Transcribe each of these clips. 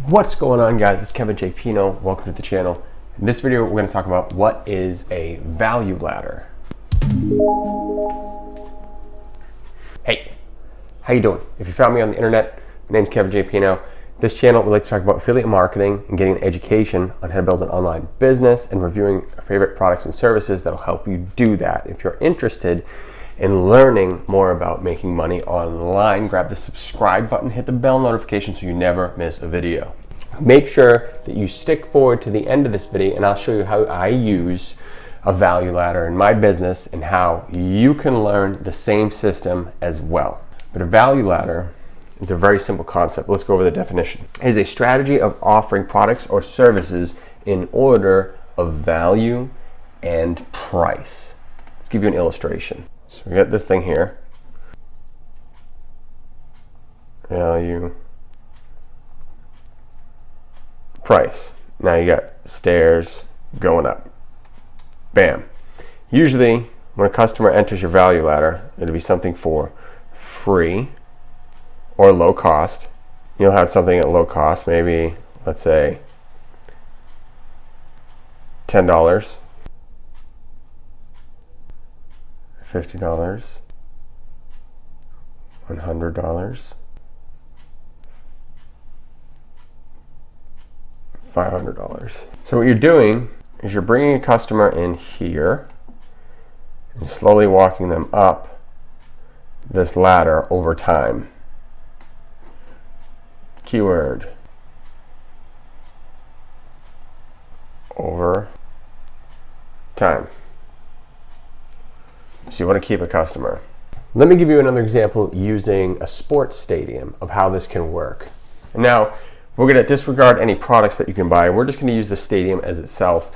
What's going on, guys? It's Kevin J. Pino. Welcome to the channel. In this video, we're going to talk about what is a value ladder. Hey, how you doing? If you found me on the internet, my name's Kevin J. Pino. This channel, we like to talk about affiliate marketing and getting an education on how to build an online business and reviewing our favorite products and services that'll help you do that. If you're interested in learning more about making money online, grab the subscribe button, hit the bell notification so you never miss a video. Make sure that you stick forward to the end of this video and I'll show you how I use a value ladder in my business and how you can learn the same system as well. But a value ladder is a very simple concept. Let's go over the definition. It is a strategy of offering products or services in order of value and price. Let's give you an illustration. So we got this thing here, value, price. Now you got stairs going up, bam. Usually when a customer enters your value ladder, it'll be something for free or low cost. You'll have something at low cost, maybe let's say $10. $50, $100, $500. So what you're doing is you're bringing a customer in here and slowly walking them up this ladder over time. Keyword: over time. So you want to keep a customer. Let me give you another example using a sports stadium of how this can work. And now we're going to disregard any products that you can buy. We're just going to use the stadium as itself,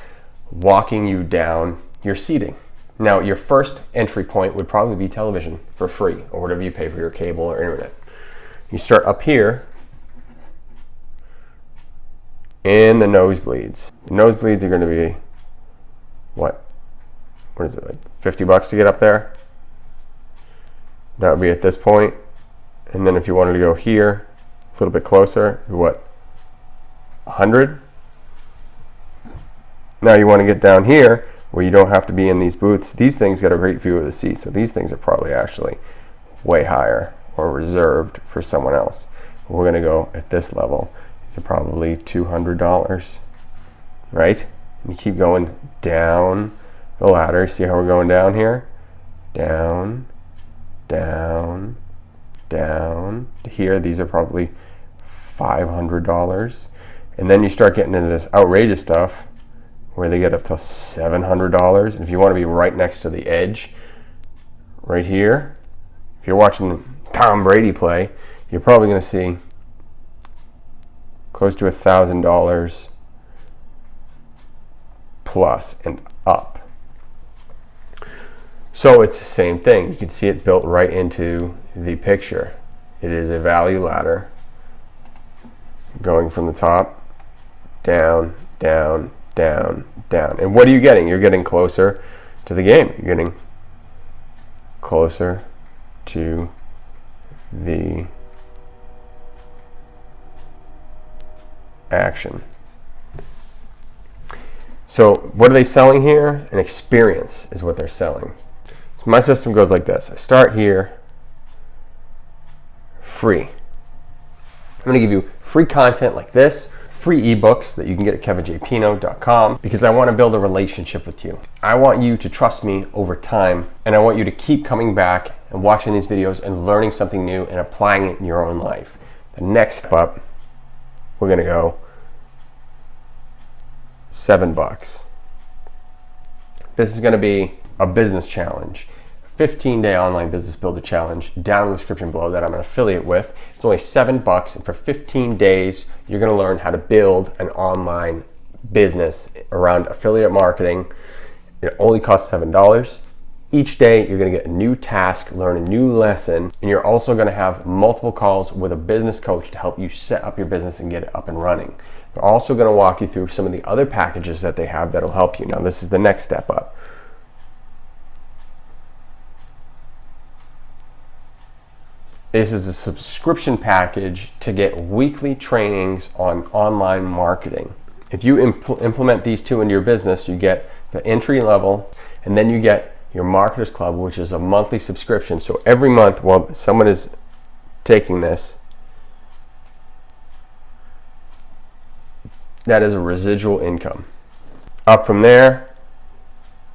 walking you down your seating. Now your first entry point would probably be television for free or whatever you pay for your cable or internet. You start up here in the nosebleeds. The nosebleeds are going to be what is it, like $50 to get up there? That would be at this point. And then if you wanted to go here, a little bit closer, what, 100? Now you want to get down here where you don't have to be in these booths. These things got a great view of the seats, so these things are probably actually way higher or reserved for someone else. We're going to go at this level. These are probably $200, right? And you keep going down the ladder. See how we're going down here? Down, down, down to here. These are probably $500. And then you start getting into this outrageous stuff where they get up to $700. And if you want to be right next to the edge, right here, if you're watching Tom Brady play, you're probably going to see close to $1,000 plus and up. So it's the same thing. You can see it built right into the picture. It is a value ladder going from the top down, down, down, down. And what are you getting? You're getting closer to the game. You're getting closer to the action. So what are they selling here? An experience is what they're selling. So my system goes like this. I start here, free. I'm going to give you free content like this, free ebooks that you can get at kevinjpino.com, because I want to build a relationship with you. I want you to trust me over time, and I want you to keep coming back and watching these videos and learning something new and applying it in your own life. The next step up, we're going to go $7. This is going to be a business challenge, 15-day online business builder challenge down in the description below that I'm an affiliate with. It's only $7, and for 15 days you're going to learn how to build an online business around affiliate marketing. It only costs $7. Each day you're going to get a new task, learn a new lesson, and you're also going to have multiple calls with a business coach to help you set up your business and get it up and running. They're also going to walk you through some of the other packages that they have that'll help you. Now this is the next step up. This is a subscription package to get weekly trainings on online marketing. If you implement these two into your business, you get the entry level, and then you get your Marketers Club, which is a monthly subscription. So every month while someone is taking this, that is a residual income. Up from there,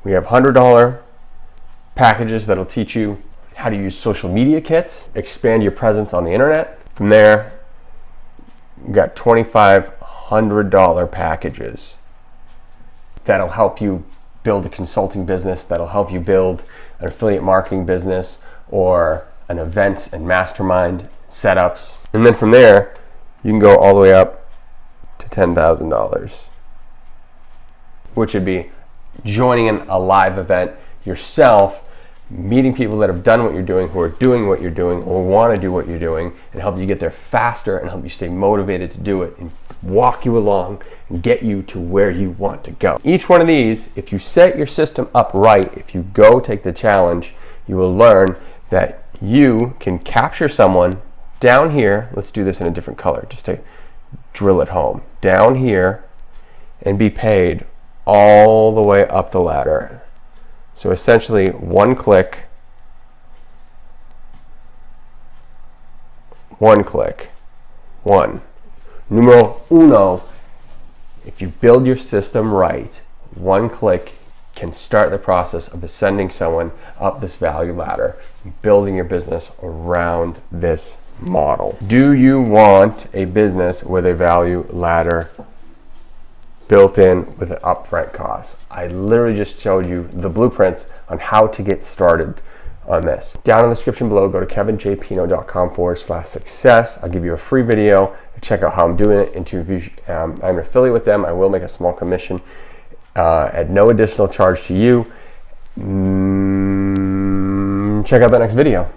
we have $100 packages that'll teach you how to use social media kits, expand your presence on the internet. From there, you got $2,500 packages that'll help you build a consulting business, that'll help you build an affiliate marketing business or an events and mastermind setups. And then from there, you can go all the way up to $10,000, which would be joining in a live event yourself, meeting people that have done what you're doing, who are doing what you're doing, or want to do what you're doing, and help you get there faster and help you stay motivated to do it and walk you along and get you to where you want to go. Each one of these, if you set your system up right, if you go take the challenge, you will learn that you can capture someone down here. Let's do this in a different color just to drill it home. Down here and be paid all the way up the ladder. So essentially, one click, numero uno. If you build your system right, one click can start the process of ascending someone up this value ladder, building your business around this model. Do you want a business with a value ladder built in with an upfront cost? I literally just showed you the blueprints on how to get started on this. Down in the description below, go to kevinjpino.com/success. I'll give you a free video to check out how I'm doing it. I'm an affiliate with them. I will make a small commission at no additional charge to you. Check out that next video.